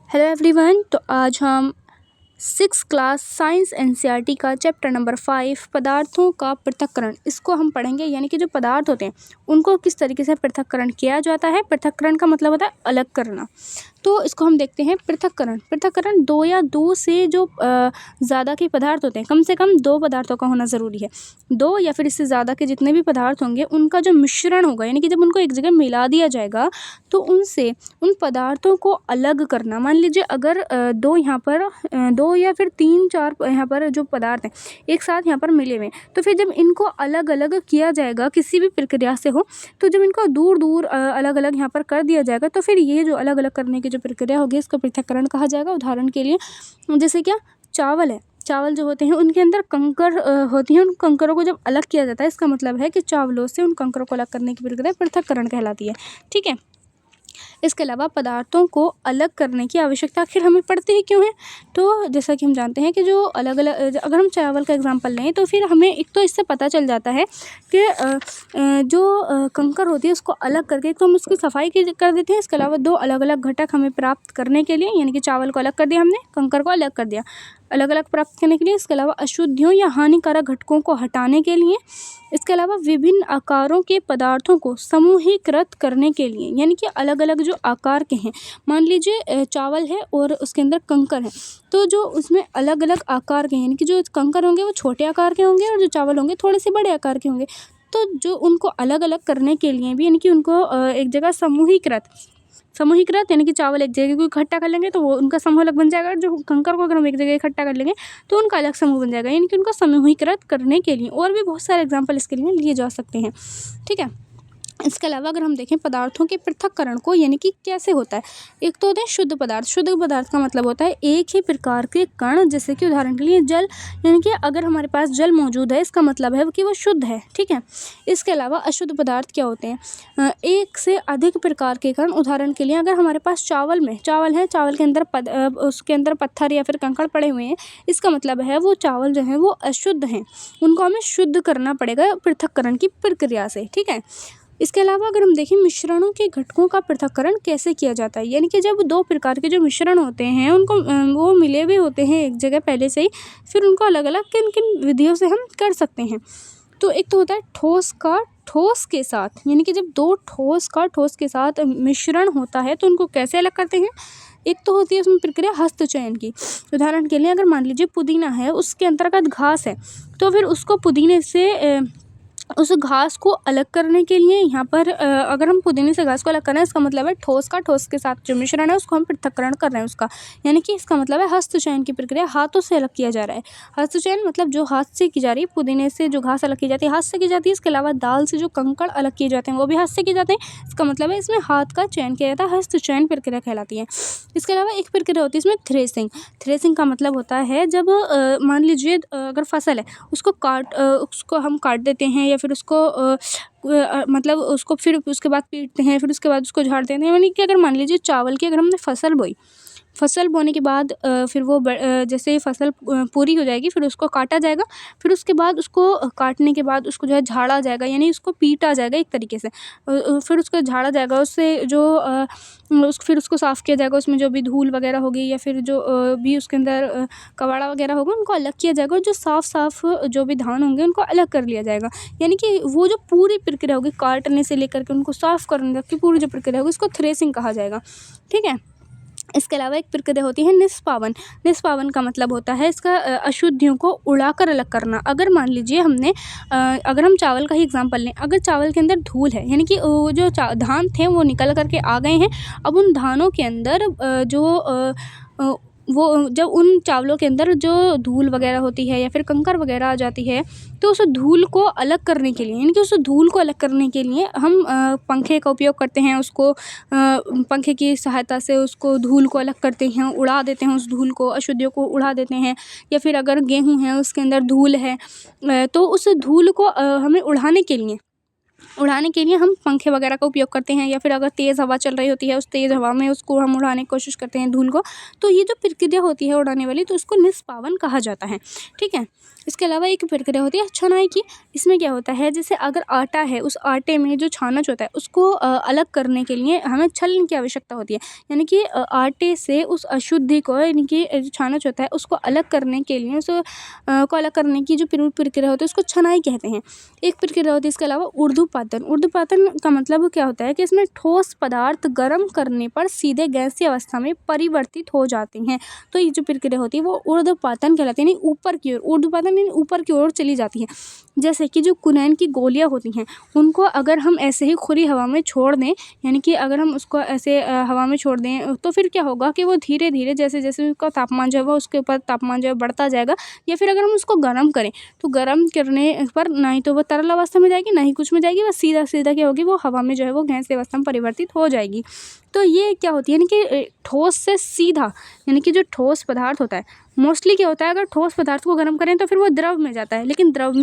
Hello everyone. तो आज हम 6th क्लास साइंस एनसीईआरटी का चैप्टर नंबर 5 पदार्थों का पृथक्करण इसको हम पढ़ेंगे। यानी कि जो पदार्थ होते हैं उनको किस तरीके से पृथक्करण किया जाता है। पृथक्करण का मतलब होता है अलग करना। तो इसको हम देखते हैं। पृथक्करण दो या दो से जो ज़्यादा के पदार्थ होते हैं, कम से कम दो पदार्थों का होना ज़रूरी है। दो या फिर इससे ज़्यादा के जितने भी पदार्थ होंगे उनका जो मिश्रण होगा, यानी कि जब उनको एक जगह मिला दिया जाएगा तो उनसे उन पदार्थों को अलग करना। मान लीजिए अगर दो यहाँ पर दो या फिर तीन चार यहाँ पर जो पदार्थ हैं एक साथ यहाँ पर मिले हुए हैं, तो फिर जब इनको अलग अलग किया जाएगा किसी भी प्रक्रिया से हो, तो जब इनको दूर दूर अलग अलग यहाँ पर कर दिया जाएगा तो फिर ये जो अलग अलग करने की जो प्रक्रिया होगी इसको पृथक्करण कहा जाएगा। उदाहरण के लिए जैसे क्या चावल है, चावल जो होते हैं उनके अंदर कंकर होती हैं। उन कंकरों को जब अलग किया जाता है इसका मतलब है कि चावलों से उन कंकरों को अलग करने की प्रक्रिया पृथक्करण कहलाती है। ठीक है। इसके अलावा पदार्थों को अलग करने की आवश्यकता आखिर हमें पड़ती ही क्यों है? तो जैसा कि हम जानते हैं कि जो अलग अलग, अगर हम चावल का एग्जांपल लें तो फिर हमें एक तो इससे पता चल जाता है कि जो कंकर होती है उसको अलग करके एक तो हम उसकी सफाई कर देते हैं। इसके अलावा दो अलग अलग घटक हमें प्राप्त करने के लिए, यानी कि चावल को अलग कर दिया हमने, कंकर को अलग कर दिया, अलग अलग प्राप्त करने के लिए। इसके अलावा अशुद्धियों या हानिकारक घटकों को हटाने के लिए। इसके अलावा विभिन्न आकारों के पदार्थों को समूहीकृत करने के लिए, यानी कि अलग अलग जो आकार के हैं, मान लीजिए चावल है और उसके अंदर कंकर है, तो जो उसमें अलग अलग आकार के हैं, यानी कि जो कंकर होंगे वो छोटे आकार के होंगे और जो चावल होंगे थोड़े से बड़े आकार के होंगे। तो जो उनको अलग अलग करने के लिए भी, यानी कि उनको एक जगह समूहीकृत यानी कि चावल एक जगह को इकट्ठा कर लेंगे तो वो उनका समूह अलग बन जाएगा। जो कंकर को अगर हम एक जगह इकट्ठा कर लेंगे तो उनका अलग समूह बन जाएगा। यानी कि उनको समूहीकृत करने के लिए और भी बहुत सारे एग्जाम्पल इसके लिए लिए जा सकते हैं। ठीक है। इसके अलावा अगर हम देखें पदार्थों के पृथक्करण को, यानी कि कैसे होता है। एक तो होते हैं शुद्ध पदार्थ। शुद्ध पदार्थ का मतलब होता है एक ही प्रकार के कण, जैसे कि उदाहरण के लिए जल, यानी कि अगर हमारे पास जल मौजूद है इसका मतलब है कि वो शुद्ध है। ठीक है। इसके अलावा अशुद्ध पदार्थ क्या होते हैं? एक से अधिक प्रकार के कण। उदाहरण के लिए अगर हमारे पास चावल है, चावल के अंदर उसके अंदर पत्थर या फिर कंकड़ पड़े हुए हैं, इसका मतलब है वो चावल जो है वो अशुद्ध हैं, उनको हमें शुद्ध करना पड़ेगा पृथक्करण की प्रक्रिया से। ठीक है। इसके अलावा अगर हम देखें मिश्रणों के घटकों का पृथक्करण कैसे किया जाता है, यानी कि जब दो प्रकार के जो मिश्रण होते हैं उनको वो मिले हुए होते हैं एक जगह पहले से ही, फिर उनको अलग अलग किन किन विधियों से हम कर सकते हैं। तो एक तो होता है ठोस का ठोस के साथ, यानी कि जब दो ठोस का ठोस के साथ मिश्रण होता है तो उनको कैसे अलग करते हैं। एक तो होती है उसमें प्रक्रिया हस्तचयन की। उदाहरण के लिए अगर मान लीजिए पुदीना है, उसके अंतर्गत घास है, तो फिर उसको पुदीने से उस घास को अलग करने के लिए यहाँ पर अगर हम पुदीने से घास को अलग कर रहे हैं इसका मतलब है ठोस का ठोस के साथ जो मिश्रण है उसको हम पृथक्करण कर रहे हैं उसका, यानी कि इसका मतलब है हस्तचयन की प्रक्रिया हाथों से अलग किया जा रहा है। हस्तचयन मतलब जो हाथ से की जा रही है, पुदीने से जो घास अलग की जाती है हाथ से की जाती है। इसके अलावा दाल से जो कंकड़ अलग किए जाते हैं वो भी हाथ से किए जाते हैं। इसका मतलब है इसमें हाथ का चयन किया जाता है, हस्तचयन प्रक्रिया कहलाती है। इसके अलावा एक प्रक्रिया होती है इसमें थ्रेसिंग का मतलब होता है जब मान लीजिए अगर फसल है उसको हम काट देते हैं या फिर उसको मतलब उसको फिर उसके बाद पीटते हैं, फिर उसके बाद उसको झाड़ देते हैं। यानी कि अगर मान लीजिए चावल की अगर हमने फसल बोने के बाद फिर वो जैसे फसल पूरी हो जाएगी फिर उसको काटा जाएगा, फिर उसके बाद उसको काटने के बाद उसको जो है झाड़ा जाएगा, यानी उसको पीटा जाएगा एक तरीके से। फिर उसको झाड़ा जाएगा, उससे जो फिर उसको साफ़ किया जाएगा, उसमें जो भी धूल वगैरह होगी या फिर जो भी उसके अंदर कबाड़ा वगैरह होगा उनको अलग किया जाएगा और जो साफ़ जो भी धान होंगे उनको अलग कर लिया जाएगा। यानी कि वो जो पूरी प्रक्रिया होगी काटने से लेकर के उनको साफ़ करने तक की पूरी जो प्रक्रिया होगी उसको थ्रेसिंग कहा जाएगा। ठीक है। इसके अलावा एक प्रक्रिया होती है निष्पावन का मतलब होता है इसका अशुद्धियों को उड़ाकर अलग करना। अगर मान लीजिए हमने अगर हम चावल का ही एग्जांपल लें, अगर चावल के अंदर धूल है, यानी कि वो जो धान थे वो निकल करके आ गए हैं, अब उन धानों के अंदर वो जब उन चावलों के अंदर जो धूल वगैरह होती है या फिर कंकर वगैरह आ जाती है, तो उस धूल को अलग करने के लिए, यानी कि उस धूल को अलग करने के लिए हम पंखे का उपयोग करते हैं। उसको पंखे की सहायता से उसको धूल को अलग करते हैं, उड़ा देते हैं, उस धूल को अशुद्धियों को उड़ा देते हैं। या फिर अगर गेहूँ है उसके अंदर धूल है तो उस धूल को हमें उड़ाने के लिए उड़ाने के लिए हम पंखे वगैरह का उपयोग करते हैं, या फिर अगर तेज़ हवा चल रही होती है उस तेज़ हवा में उसको हम उड़ाने की कोशिश करते हैं धूल को। तो ये जो प्रक्रिया होती है उड़ाने वाली, तो उसको निष्पावन कहा जाता है। ठीक है। इसके अलावा एक प्रक्रिया होती है छनाई की। इसमें क्या होता है, जैसे अगर आटा है, उस आटे में जो छानच होता है उसको अलग करने के लिए हमें छलनी की आवश्यकता होती है। यानी कि आटे से उस अशुद्धि को, यानी कि जो छानच होता है उसको अलग करने के लिए, को अलग करने की जो प्रक्रिया होती है उसको छनाई कहते हैं। एक प्रक्रिया होती है इसके अलावा ऊर्ध्वपातन। ऊर्ध्वपातन का मतलब क्या होता है कि इसमें ठोस पदार्थ गर्म करने पर सीधे गैसीय अवस्था में परिवर्तित हो जाते हैं। तो ये जो प्रक्रिया होती है वो ऊर्ध्वपातन कहलाती है, यानी ऊपर की ओर। ऊर्ध्वपातन यानी ऊपर की ओर चली जाती है। जैसे कि जो कुनैन की गोलियां होती हैं, उनको अगर हम ऐसे ही खुली हवा में छोड़ दें, यानी कि अगर हम उसको ऐसे हवा में छोड़ दें, तो फिर क्या होगा कि वो धीरे धीरे जैसे जैसे उसका तापमान जो है वो उसके ऊपर तापमान जो है बढ़ता जाएगा। या फिर अगर हम उसको गर्म करें, तो गर्म करने पर ना ही तो वो तरल अवस्था में जाएगी, ना ही कुछ में जाएगी, बस सीधा सीधा क्या होगी, वो हवा में जो है वो गैसीय अवस्था में परिवर्तित हो जाएगी। तो ये क्या होती है, यानी कि ठोस से सीधा, यानी कि जो ठोस पदार्थ होता है, मोस्टली क्या होता है, अगर ठोस पदार्थ को गर्म करें तो फिर वो द्रव में जाता है, लेकिन द्रव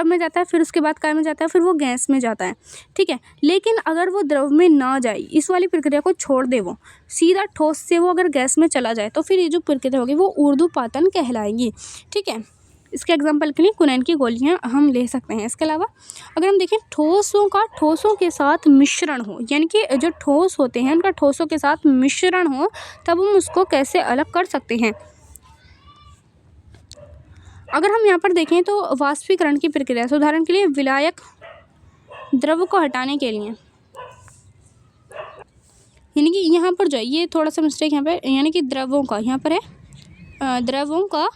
में जाता है, फिर उसके बाद काय में जाता है, फिर वो गैस में जाता है। ठीक है। लेकिन अगर वो द्रव में ना जाए, इस वाली प्रक्रिया को छोड़ दे, वो सीधा ठोस से वो अगर गैस में चला जाए, तो फिर ये जो प्रक्रिया होगी वो ऊर्ध्वपातन कहलाएगी। ठीक है। इसके एग्जाम्पल के लिए कुनैन की गोलियां हम ले सकते हैं। इसके अलावा अगर हम देखें ठोसों के साथ मिश्रण हो, यानी कि जो ठोस होते हैं उनका ठोसों के साथ मिश्रण हो, तब हम उसको कैसे अलग कर सकते हैं। अगर हम यहाँ पर देखें तो वाष्पीकरण की प्रक्रिया, उदाहरण के लिए विलायक द्रव को हटाने के लिए, यानी कि यहाँ पर जो है ये थोड़ा सा मिस्टेक यहाँ पे, यानी कि द्रवों का यहाँ पर है, द्रवों का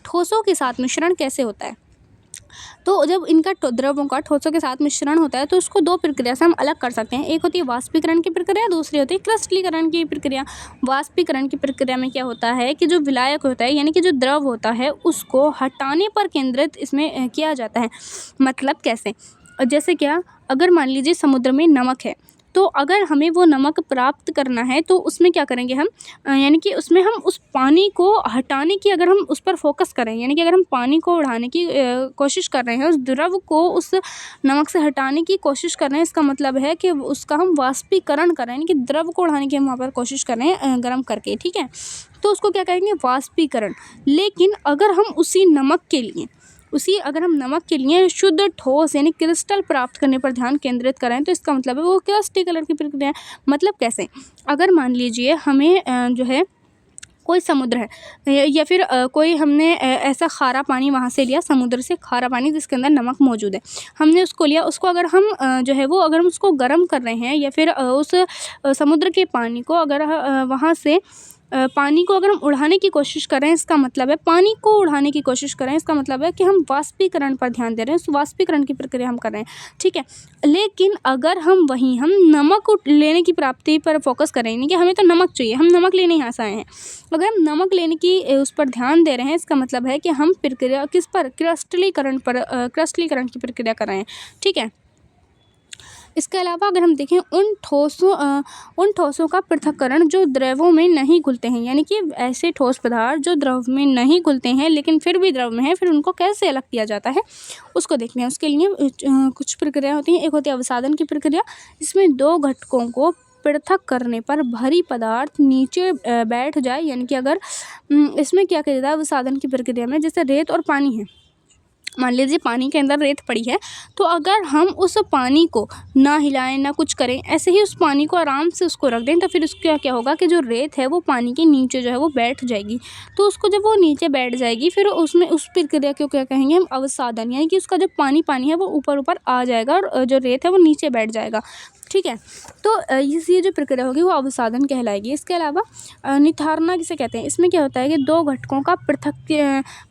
ठोसों के साथ मिश्रण कैसे होता है। तो जब इनका द्रवों का ठोसों के साथ मिश्रण होता है, तो उसको दो प्रक्रिया से हम अलग कर सकते हैं। एक होती है वाष्पीकरण की प्रक्रिया, दूसरी होती है क्रिस्टलीकरण की प्रक्रिया। वाष्पीकरण की प्रक्रिया में क्या होता है कि जो विलायक होता है, यानी कि जो द्रव होता है, उसको हटाने पर केंद्रित इसमें किया जाता है। मतलब कैसे, जैसे क्या, अगर मान लीजिए समुद्र में नमक है, तो अगर हमें वो नमक प्राप्त करना है, तो उसमें क्या करेंगे हम, यानी कि उसमें हम उस पानी को हटाने की, अगर हम उस पर फोकस करें, यानी कि अगर हम पानी को उड़ाने की कोशिश कर रहे हैं, उस द्रव को उस नमक से हटाने की कोशिश कर रहे हैं, इसका मतलब है कि उसका हम वाष्पीकरण कर रहे हैं, यानी कि द्रव को उड़ाने की हम वहाँ पर कोशिश कर रहे हैं गर्म करके। ठीक है। तो उसको क्या करेंगे, वाष्पीकरण। लेकिन अगर हम अगर हम नमक के लिए शुद्ध ठोस यानी क्रिस्टल प्राप्त करने पर ध्यान केंद्रित करें, तो इसका मतलब है वो क्रिस्टलीकरण की प्रक्रिया है। मतलब कैसे, अगर मान लीजिए हमें जो है कोई समुद्र है, या फिर कोई हमने ऐसा खारा पानी वहाँ से लिया, समुद्र से खारा पानी जिसके अंदर नमक मौजूद है, हमने उसको लिया, उसको अगर हम जो है वो अगर हम उसको गर्म कर रहे हैं, या फिर उस समुद्र के पानी को अगर वहाँ से पानी को अगर हम उड़ाने की कोशिश करें, इसका मतलब है पानी को उड़ाने की कोशिश करें, इसका मतलब है कि हम वाष्पीकरण पर ध्यान दे रहे हैं, उस वाष्पीकरण की प्रक्रिया हम कर रहे हैं। ठीक है। लेकिन अगर हम नमक लेने की प्राप्ति पर फोकस करें, यानी कि हमें तो नमक चाहिए, हम नमक लेने यहाँ से आए हैं, अगर हम नमक लेने की उस पर ध्यान दे रहे हैं, इसका मतलब है कि हम प्रक्रिया किस पर, क्रिस्टलीकरण की प्रक्रिया कर रहे हैं। ठीक है। इसके अलावा अगर हम देखें उन ठोसों का पृथक्करण जो द्रवों में नहीं घुलते हैं, यानी कि ऐसे ठोस पदार्थ जो द्रव में नहीं घुलते हैं लेकिन फिर भी द्रव में है, फिर उनको कैसे अलग किया जाता है उसको देखते हैं। उसके लिए कुछ प्रक्रिया होती हैं। एक होती है अवसादन की प्रक्रिया, इसमें दो घटकों को पृथक करने पर भारी पदार्थ नीचे बैठ जाए, यानी कि अगर इसमें क्या किया जाता है अवसादन की प्रक्रिया में, जैसे रेत और पानी है, मान लीजिए पानी के अंदर रेत पड़ी है, तो अगर हम उस पानी को ना हिलाएं ना कुछ करें, ऐसे ही उस पानी को आराम से उसको रख दें, तो फिर उसका क्या होगा कि जो रेत है वो पानी के नीचे जो है वो बैठ जाएगी। तो उसको जब वो नीचे बैठ जाएगी, फिर उसमें उस प्रक्रिया को क्या कहेंगे हम, अवसादन, यानी कि उसका जो पानी है वो ऊपर ऊपर आ जाएगा और जो रेत है वो नीचे बैठ जाएगा। ठीक है। तो ये जो प्रक्रिया होगी वो अवसादन कहलाएगी। इसके अलावा निथारना किसे कहते हैं, इसमें क्या होता है कि दो घटकों का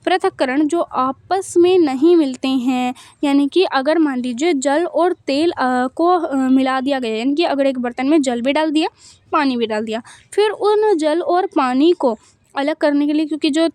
पृथक्करण जो आपस में नहीं मिलते हैं, यानी कि अगर मान लीजिए जल और तेल को मिला दिया गया, यानी कि अगर एक बर्तन में जल भी डाल दिया, पानी भी डाल दिया, फिर उन जल और पानी को अलग करने के लिए, क्योंकि जो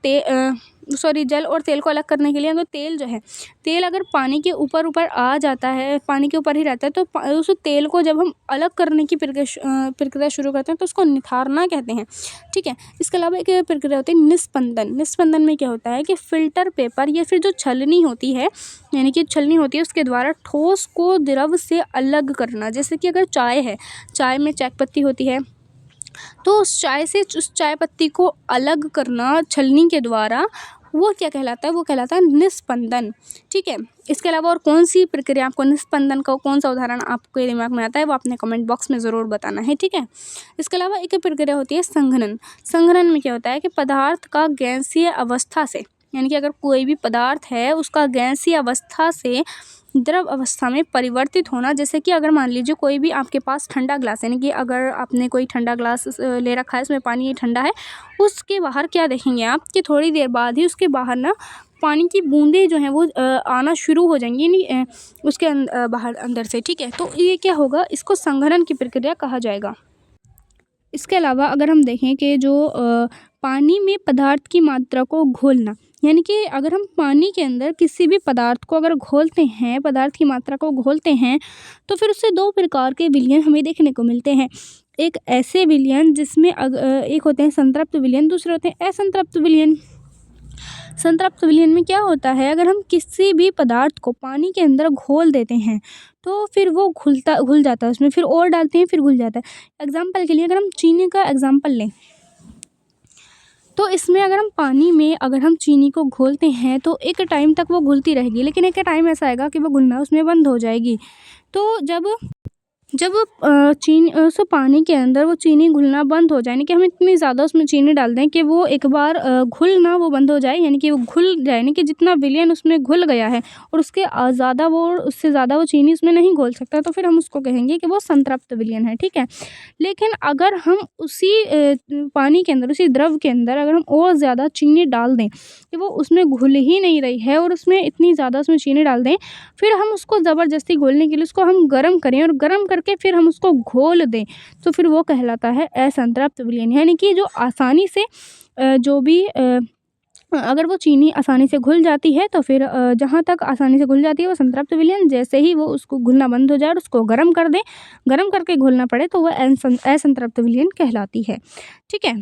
जल और तेल को अलग करने के लिए अगर तेल जो है, तेल अगर पानी के ऊपर ऊपर आ जाता है, पानी के ऊपर ही रहता है, तो उस तेल को जब हम अलग करने की प्रक्रिया शुरू करते हैं तो उसको निथारना कहते हैं। ठीक है। इसके अलावा एक प्रक्रिया होती है निस्पंदन। निस्पंदन में क्या होता है कि फ़िल्टर पेपर या फिर जो छलनी होती है, यानी कि छलनी होती है, उसके द्वारा ठोस को द्रव से अलग करना। जैसे कि अगर चाय है, चाय में चाय पत्ती होती है, तो उस चाय से उस चाय पत्ती को अलग करना छलनी के द्वारा, वो क्या कहलाता है? वो कहलाता है निस्पंदन। ठीक है। इसके अलावा और कौन सी प्रक्रिया आपको निस्पंदन का कौन सा उदाहरण आपके दिमाग में आता है, वो आपने कमेंट बॉक्स में ज़रूर बताना है। ठीक है। इसके अलावा एक प्रक्रिया होती है संघनन। संघनन में क्या होता है कि पदार्थ का गैसीय अवस्था से, यानी कि अगर कोई भी पदार्थ है उसका गैसीय अवस्था से द्रव अवस्था में परिवर्तित होना। जैसे कि अगर मान लीजिए कोई भी आपके पास ठंडा ग्लास, यानी कि अगर आपने कोई ठंडा ग्लास ले रखा है, उसमें पानी ठंडा है, उसके बाहर क्या देखेंगे आप कि थोड़ी देर बाद ही उसके बाहर ना पानी की बूंदें जो हैं वो आना शुरू हो जाएंगी, यानी उसके बाहर अंदर से। ठीक है। तो ये क्या होगा? इसको संघनन की प्रक्रिया कहा जाएगा। इसके अलावा अगर हम देखें कि जो पानी में पदार्थ की मात्रा को घोलना, यानी कि अगर हम पानी के अंदर किसी भी पदार्थ को अगर घोलते हैं, पदार्थ की मात्रा को घोलते हैं, तो फिर उससे दो प्रकार के विलयन हमें देखने को मिलते हैं। एक ऐसे विलयन जिसमें एक होते हैं संतृप्त विलयन, दूसरे होते हैं असंतृप्त विलयन। संतृप्त विलयन में क्या होता है? अगर हम किसी भी पदार्थ को पानी के अंदर घोल देते हैं तो फिर वो घुल जाता है, उसमें फिर और डालते हैं, फिर घुल जाता है। एग्जाम्पल के लिए अगर हम चीनी का एग्जाम्पल लें, तो इसमें अगर हम पानी में अगर हम चीनी को घोलते हैं तो एक टाइम तक वो घुलती रहेगी, लेकिन एक टाइम ऐसा आएगा कि वो घुलना उसमें बंद हो जाएगी। तो जब चीनी उस पानी के अंदर वो चीनी घुलना बंद हो जाए, यानी कि हम इतनी ज़्यादा उसमें चीनी डाल दें कि वो एक बार घुलना वो बंद हो जाए, यानी कि वो घुल जाए, यानी कि जितना विलयन उसमें घुल गया है और उसके ज़्यादा वो उससे ज़्यादा वो चीनी उसमें नहीं घोल सकता, तो फिर हम उसको कहेंगे कि वो संतृप्त विलयन है। ठीक है। लेकिन अगर हम उसी पानी के अंदर, उसी द्रव के अंदर अगर हम और ज़्यादा चीनी डाल दें कि वो उसमें घुल ही नहीं रही है और उसमें इतनी ज़्यादा उसमें चीनी डाल दें, फिर हम उसको ज़बरदस्ती घोलने के लिए उसको हम गर्म करें और गर्म करके फिर हम उसको घोल दें, तो फिर वो कहलाता है असंतृप्त विलयन। यानी कि जो आसानी से जो भी अगर वो चीनी आसानी से घुल जाती है तो फिर जहाँ तक आसानी से घुल जाती है वो संतृप्त विलयन। जैसे ही वो उसको घुलना बंद हो जाए और उसको गर्म कर दें, गर्म करके घुलना पड़े, तो वह असंतृप्त विलयन कहलाती है। ठीक है।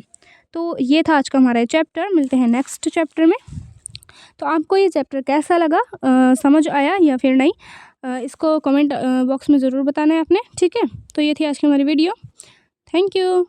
तो ये था आज का हमारा चैप्टर। मिलते हैं नेक्स्ट चैप्टर में। तो आपको ये चैप्टर कैसा लगा, समझ आया या फिर नहीं, इसको कमेंट बॉक्स में ज़रूर बताना है आपने। ठीक है। तो ये थी आज की हमारी वीडियो। Thank you.